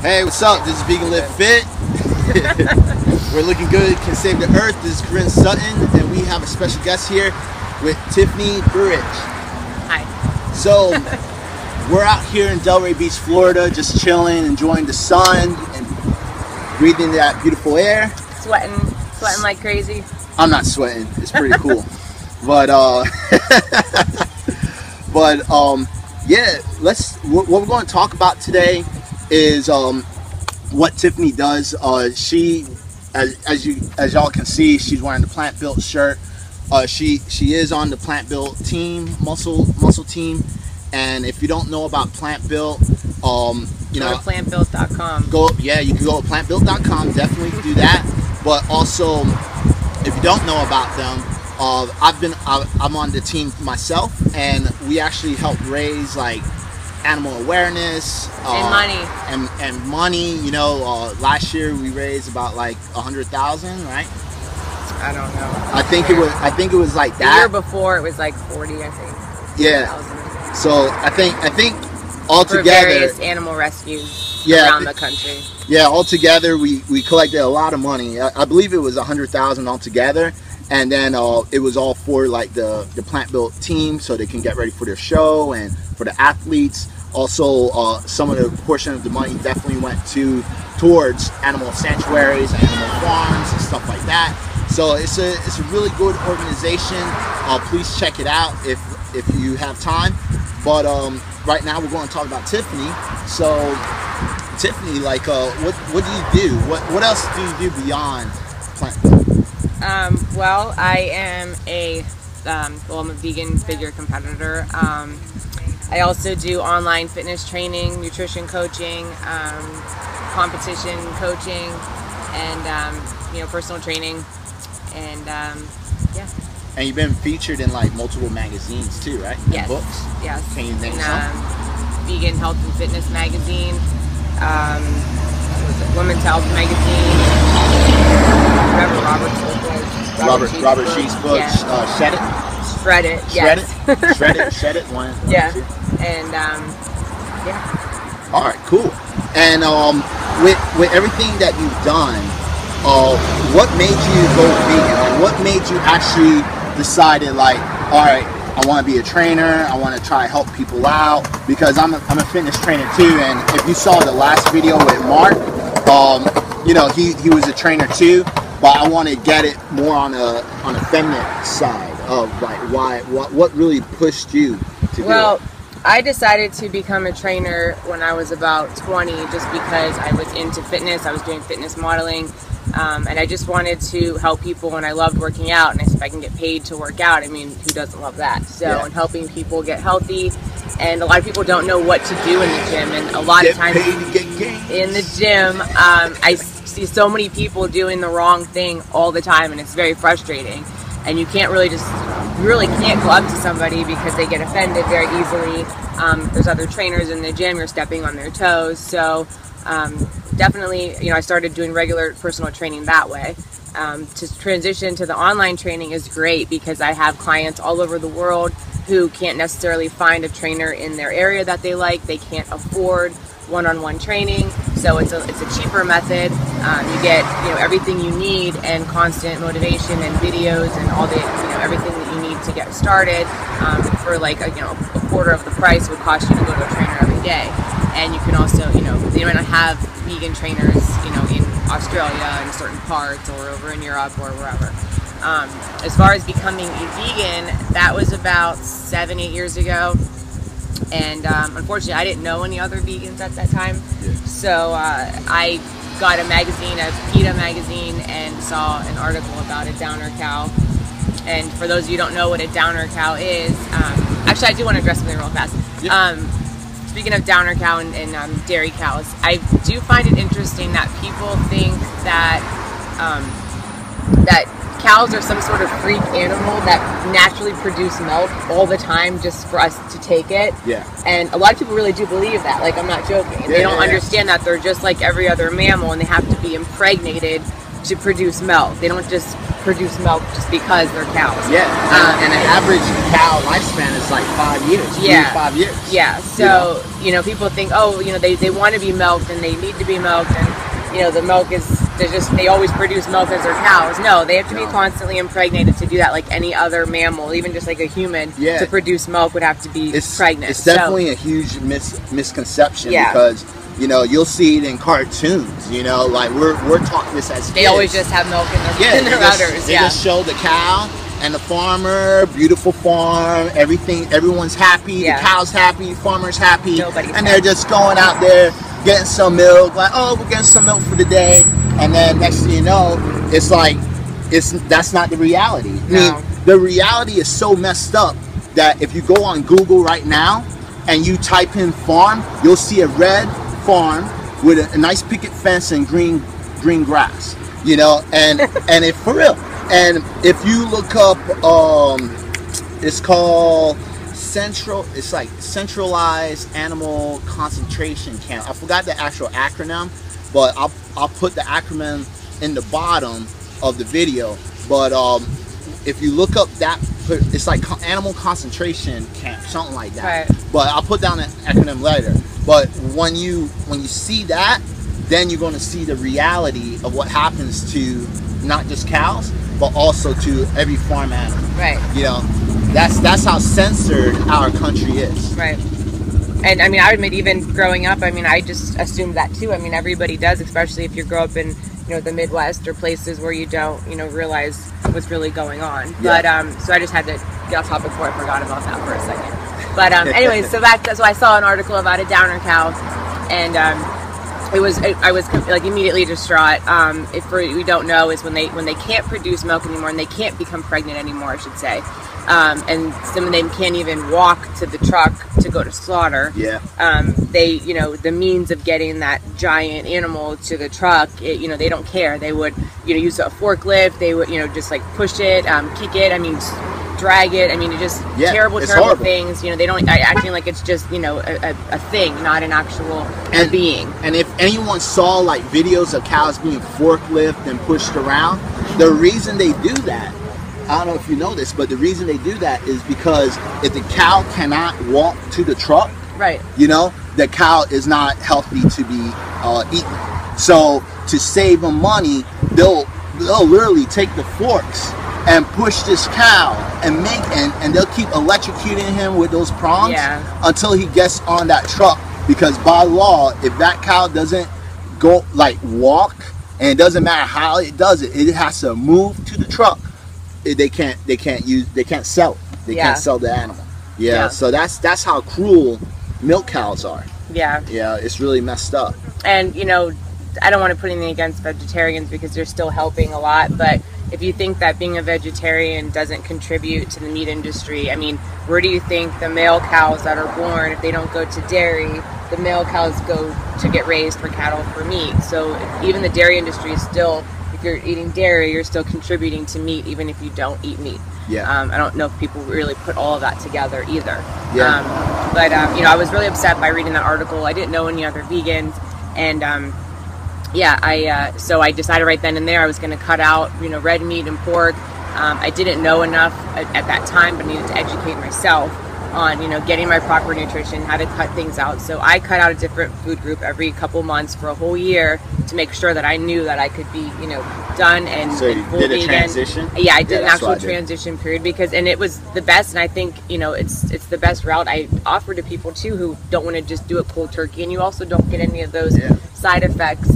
Hey, what's up? This is Vegan Live Fit. We're looking good, can save the earth. This is Corinne Sutton, and we have a special guest here with Tiffany Burich. Hi. So, we're out here in Delray Beach, Florida, just chilling, enjoying the sun, and breathing that beautiful air. Sweating like crazy. I'm not sweating. It's pretty cool. But, yeah, what we're going to talk about today is what Tiffany does. She, as y'all can see, she's wearing the Plant Built shirt. She is on the Plant Built team, muscle team. And if you don't know about Plant Built, you go know, to plantbuilt.com. You can go to plantbuilt.com. Definitely do that. But also, if you don't know about them, I'm on the team myself, and we actually help raise like animal awareness and money. And money. You know, last year we raised about like 100,000, right? I don't know. I think it was like that. The year before it was like 40, I think. Yeah. 1,000. So I think altogether, for various animal rescues around the country. Yeah, altogether we collected a lot of money. I believe it was 100,000 altogether, and then it was all for like the Plant Built team, so they can get ready for their show, and for the athletes. Also, some of the portion of the money definitely went towards animal sanctuaries, animal farms, and stuff like that. So it's a really good organization. Please check it out if you have time. But right now we're going to talk about Tiffany. So Tiffany, like, what do you do? What else do you do beyond Plant Built? Well, I am I'm a vegan figure competitor. I also do online fitness training, nutrition coaching, competition coaching, and personal training, and yeah. And you've been featured in like multiple magazines too, right? Yes. And books. Yes. Can you name some? Vegan Health and Fitness magazine, Women's Health magazine. Robert Sheets' book. Yeah. Shed It. Shred It. Yes. Shred It. One. Yeah. Two. And yeah. All right. Cool. And with everything that you've done, what made you go vegan? Like, what made you actually decided, like, all right, I want to be a trainer, I want to try to help people out, because I'm a fitness trainer too. And if you saw the last video with Mark, you know, he was a trainer too, but I want to get it more on a feminine side of like what really pushed you to do it. I decided to become a trainer when I was about 20, just because I was into fitness. I was doing fitness modeling, and I just wanted to help people, and I loved working out. And if I can get paid to work out, I mean, who doesn't love that? So, yeah. And helping people get healthy, and a lot of people don't know what to do in the gym, and a lot of times in the gym, I see so many people doing the wrong thing all the time, and it's very frustrating. And you can't really can't go up to somebody because they get offended very easily. There's other trainers in the gym, you're stepping on their toes. So definitely, you know, I started doing regular personal training that way. To transition to the online training is great because I have clients all over the world who can't necessarily find a trainer in their area that they like. They can't afford one-on-one training, so it's a cheaper method. You get, you know, everything you need and constant motivation and videos and all the, you know, everything that you need to get started for like a quarter of the price would cost you to go to a trainer every day. And you can also, you know, they might not have vegan trainers, you know, in Australia in certain parts or over in Europe or wherever. As far as becoming a vegan, that was about 7-8 years ago. And unfortunately, I didn't know any other vegans at that time. Yeah. So I got a magazine, a PETA magazine, and saw an article about a downer cow. And for those of you who don't know what a downer cow is, actually I do want to address something real fast. Yeah. Speaking of downer cow and dairy cows, I do find it interesting that people think that that cows are some sort of freak animal that naturally produce milk all the time just for us to take it. Yeah. And a lot of people really do believe that. Like, I'm not joking. They don't understand that they're just like every other mammal, and they have to be impregnated to produce milk. They don't just produce milk just because they're cows. Yeah, and an average cow lifespan is like 5 years, 3 to 5 years. Yeah, so, you know, people think, oh, you know, they want to be milked and they need to be milked, and, you know, the milk is, they always produce milk as their cows. No, they have to be constantly impregnated to do that, like any other mammal, even just like a human, to produce milk would have to be pregnant. It's definitely a huge misconception because, you know, you'll see it in cartoons, you know, like we're taught this as kids. They always just have milk in their udders. They just show the cow and the farmer, beautiful farm, everyone's happy, the cow's happy, farmer's happy, and they're just going out there getting some milk, like, oh, we're getting some milk for the day, and then next thing you know, it's like, that's not the reality. I mean, the reality is so messed up that if you go on Google right now and you type in farm, you'll see a red farm with a nice picket fence and green grass, you know, and it for real. And if you look up, it's called centralized animal concentration camp. I forgot the actual acronym, but I'll put the acronym in the bottom of the video. But if you look up that, it's like animal concentration camp, something like that. Right. But I'll put down an acronym later. But when you see that, then you're going to see the reality of what happens to not just cows, but also to every farm animal. Right. You know, that's how censored our country is. Right. And I mean, I admit, even growing up, I mean, I just assumed that too. I mean, everybody does, especially if you grow up in, you know, the Midwest or places where you don't, you know, realize what's really going on. Yeah. But so I just had to get off topic before I forgot about that for a second. But anyways, so I saw an article about a downer cow, and I was like immediately distraught. If we don't know, is when they can't produce milk anymore and they can't become pregnant anymore, I should say. And some of them can't even walk to the truck to go to slaughter. Yeah. They, you know, the means of getting that giant animal to the truck, you know, they don't care. They would, you know, use a forklift. They would, you know, just like push it, kick it. I mean, drag it. I mean, it just terrible things. You know, they don't acting like it's just, you know, a thing, not an actual being. And if anyone saw like videos of cows being forklift and pushed around, the reason they do that, I don't know if you know this, but the reason they do that is because if the cow cannot walk to the truck, right, you know, the cow is not healthy to be eaten. So to save them money, they'll literally take the forks and push this cow and and they'll keep electrocuting him with those prongs until he gets on that truck, because by law, if that cow doesn't go like walk, and it doesn't matter how it does it, it has to move to the truck. They can't sell it. They can't sell the animal. Yeah. So that's how cruel milk cows are. Yeah. Yeah, it's really messed up. And you know, I don't want to put anything against vegetarians because they're still helping a lot, but if you think that being a vegetarian doesn't contribute to the meat industry, I mean, where do you think the male cows that are born, if they don't go to dairy, the male cows go to get raised for cattle for meat? So even the dairy industry is still, if you're eating dairy, you're still contributing to meat, even if you don't eat meat. Yeah. I don't know if people really put all of that together either. Yeah. But you know, I was really upset by reading that article. I didn't know any other vegans, and so I decided right then and there I was going to cut out, you know, red meat and pork. I didn't know enough at that time, but I needed to educate myself on, you know, getting my proper nutrition, how to cut things out. So I cut out a different food group every couple months for a whole year to make sure that I knew that I could be, you know, done and so you full did vegan. A transition? Yeah, I did an actual transition period, and it was the best, and I think, you know, it's the best route. I offer to people too who don't want to just do it cold turkey, and you also don't get any of those side effects,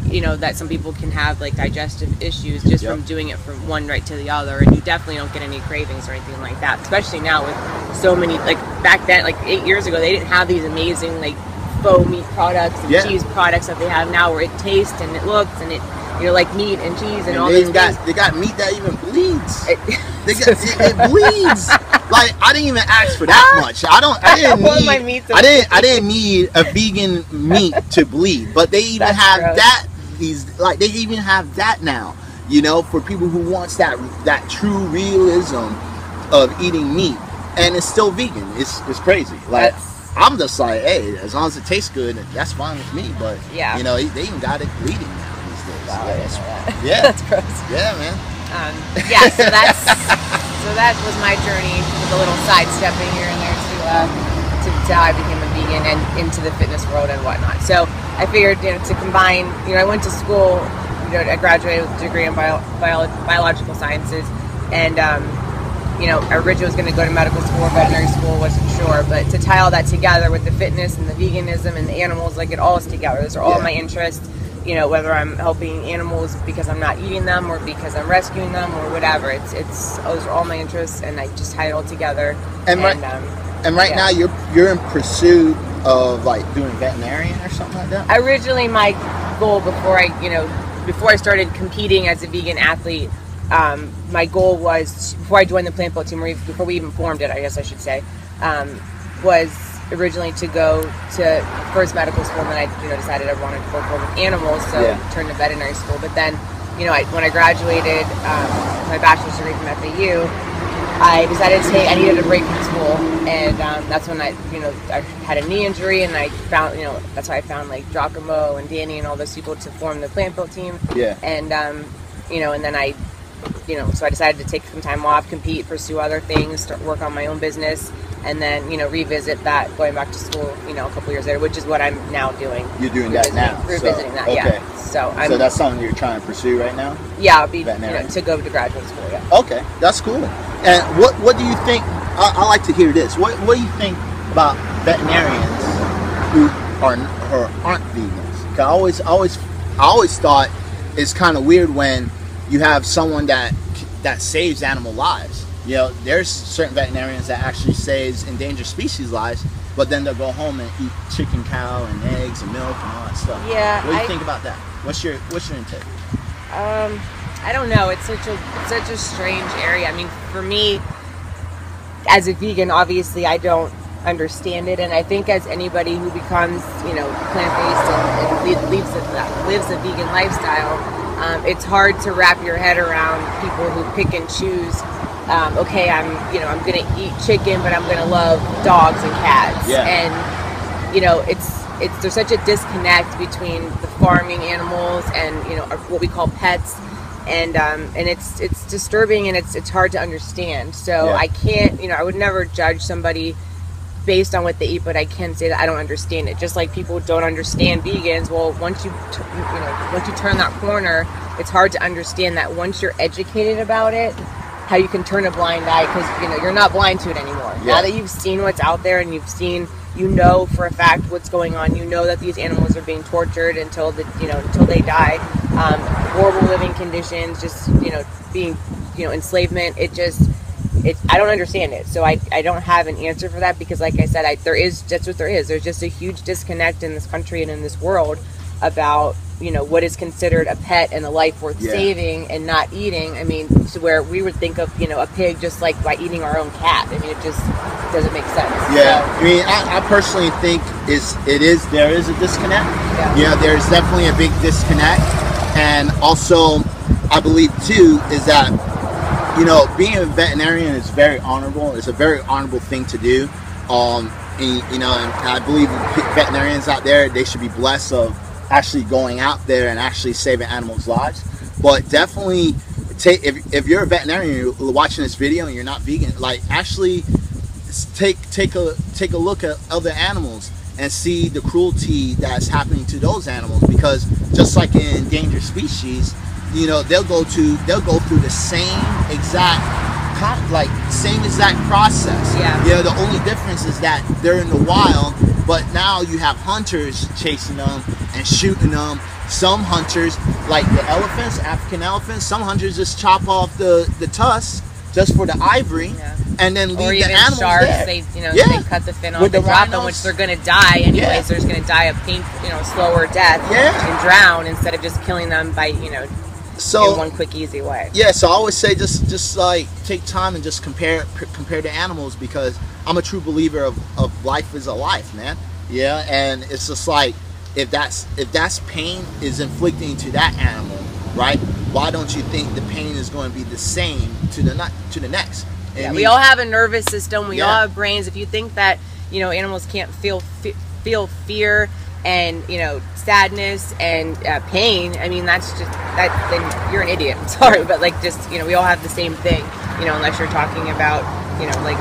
you know, that some people can have, like digestive issues just from doing it from one right to the other, and you definitely don't get any cravings or anything like that, especially now with so many, like back then, like 8 years ago, they didn't have these amazing like faux meat products and cheese products that they have now, where it tastes and it looks and it, you know, like meat and cheese and all these things. They got meat that even bleeds. It bleeds. Like, I didn't even ask for that much. I didn't need a vegan meat to bleed, but they even have that. They even have that now, you know, for people who wants that true realism of eating meat, and it's still vegan. It's crazy. Like, I'm just like, hey, as long as it tastes good, that's fine with me. But you know, they even got it bleeding now these days. Yeah. That's gross. Yeah, man. Yeah, so that was my journey with a little sidestepping here and there to how I became a vegan and into the fitness world and whatnot. So I figured, to combine, I went to school, I graduated with a degree in biological sciences, and I originally was going to go to medical school or veterinary school, wasn't sure, but to tie all that together with the fitness and the veganism and the animals, like it all is together. Those are all my interests, whether I'm helping animals because I'm not eating them or because I'm rescuing them or whatever. Those are all my interests, and I just tie it all together. And right now you're in pursuit of like doing veterinarian or something like that? Originally my goal before I started competing as a vegan athlete, my goal was, before I joined the plant build team, or before we even formed it, I guess I should say, was originally to go to first medical school, and then I decided I wanted to work more with animals, so turned to veterinary school. But then, when I graduated my bachelor's degree from FAU, I decided I needed a break from school, and that's when I had a knee injury, and I found, that's why I found like Giacomo and Danny and all those people to form the plant build team. Yeah. And and then I, so I decided to take some time off, compete, pursue other things, start work on my own business, and then revisit that, going back to school, a couple years later, which is what I'm now doing. You're doing that now. Revisiting that, yeah. So that's something you're trying to pursue right now? Yeah, I'll be to go to graduate school. Yeah. Okay, that's cool. And what do you think? I like to hear this. What do you think about veterinarians who aren't vegans? I always thought it's kind of weird when you have someone that saves animal lives. There's certain veterinarians that actually saves endangered species lives, but then they'll go home and eat chicken, cow, and eggs and milk and all that stuff. Yeah. What do you think about that? What's your intake? I don't know. It's such a strange area. I mean, for me, as a vegan, obviously I don't understand it, and I think as anybody who becomes, plant-based and lives a vegan lifestyle, it's hard to wrap your head around people who pick and choose. Okay, I'm gonna eat chicken, but I'm gonna love dogs and cats. Yeah. And there's such a disconnect between the farming animals and what we call pets, and it's disturbing, and it's hard to understand. So I can't, I would never judge somebody based on what they eat, but I can say that I don't understand it. Just like people don't understand vegans. Well, once you turn that corner, it's hard to understand that once you're educated about it, how you can turn a blind eye, because you're not blind to it anymore. Yeah. Now that you've seen what's out there, and you've seen, for a fact what's going on, that these animals are being tortured until they die, horrible living conditions, just being enslavement. I don't understand it, so I don't have an answer for that, because like I said, that's what there is. There's just a huge disconnect in this country and in this world about what is considered a pet and a life worth saving and not eating. I mean, to where we would think of a pig just like by eating our own cat. I mean, it just doesn't make sense. Yeah, so, I mean, I personally think there is a disconnect. Yeah, there's definitely a big disconnect, and also I believe too is that being a veterinarian is very honorable. It's a very honorable thing to do. And I believe veterinarians out there, they should be blessed of actually going out there and actually saving animals' lives. But definitely, if you're a veterinarian, you're watching this video and you're not vegan, like actually take a look at other animals and see the cruelty that's happening to those animals. Because just like in endangered species, they'll go through the same exact process. Yeah. The only difference is that they're in the wild, but now you have hunters chasing them and shooting them. Some hunters, like the elephants, African elephants, some hunters just chop off the tusks just for the ivory, and then leave the animals sharks, there. They cut the fin off, they drop them, which they're going to die anyways. They're just going to die a painful, slower death and drown, instead of just killing them by, in one quick, easy way. Yeah, so I always say just like take time and just compare the animals, because I'm a true believer of life is a life, man. Yeah, and it's just like if that's pain is inflicting to that animal, right? Why don't you think the pain is going to be the same to the next? Yeah, we all have a nervous system. We all have brains. If you think that animals can't feel fear and sadness and pain, I mean, that's just that. Then you're an idiot. I'm sorry, but like, just we all have the same thing. Unless you're talking about like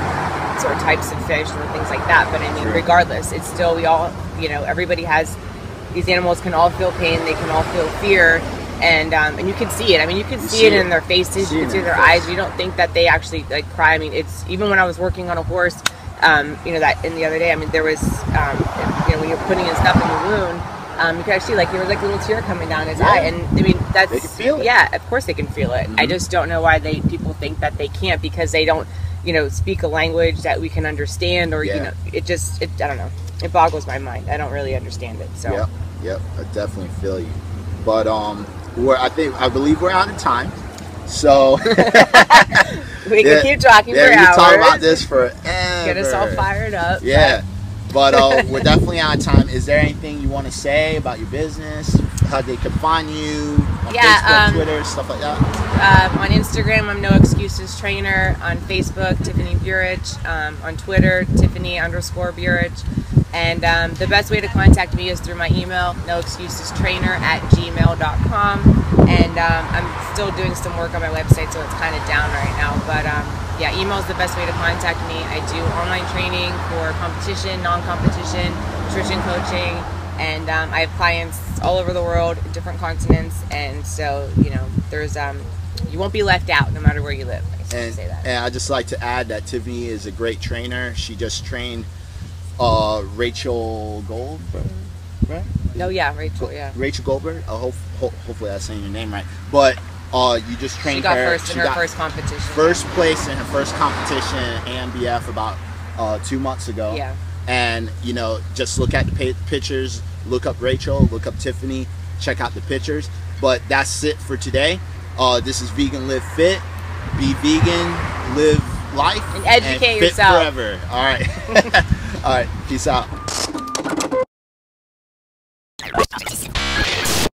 certain types of fish or things like that. But I mean, regardless, it's still we all everybody has. These animals can all feel pain. They can all feel fear, and you can see it. I mean, you can see it in their faces. You can see their eyes. You don't think that they actually like cry. I mean, it's even when I was working on a horse, that in the other day. I mean, there was, when you're putting his stuff in the wound, you could actually there was like a little tear coming down his eye, and I mean that's they can feel it. Yeah, of course they can feel it. I just don't know why people think that they can't because they don't speak a language that we can understand, or it I don't know. It boggles my mind. I don't really understand it. So. Yep, I definitely feel you. But I believe we're out of time. So we can keep talking for hours. We can talk about this forever. Get us all fired up. Yeah. But we're definitely out of time. Is there anything you want to say about your business? How they can find you on Facebook, Twitter, stuff like that? On Instagram, I'm NoExcusesTrainer. On Facebook, Tiffany Burich. On Twitter, Tiffany_Burich. And the best way to contact me is through my email, NoExcusesTrainer@gmail.com. And I'm still doing some work on my website, so it's kind of down right now. But yeah, email is the best way to contact me. I do online training for competition, non-competition, nutrition coaching, and I have clients all over the world, different continents. And so, there's you won't be left out no matter where you live. I say that. And I'd just like to add that Tiffany is a great trainer. She just trained Rachel Goldberg, right? No, yeah, Rachel, yeah. Rachel Goldberg. Hopefully I'm saying your name right. But you just trained she got her. First in her first competition. First place in her first competition at AMBF about 2 months ago. Yeah. And just look at the pictures. Look up Rachel. Look up Tiffany. Check out the pictures. But that's it for today. This is Vegan Live Fit. Be vegan. Live life. And educate fit yourself. Forever. All right. All right. Peace out.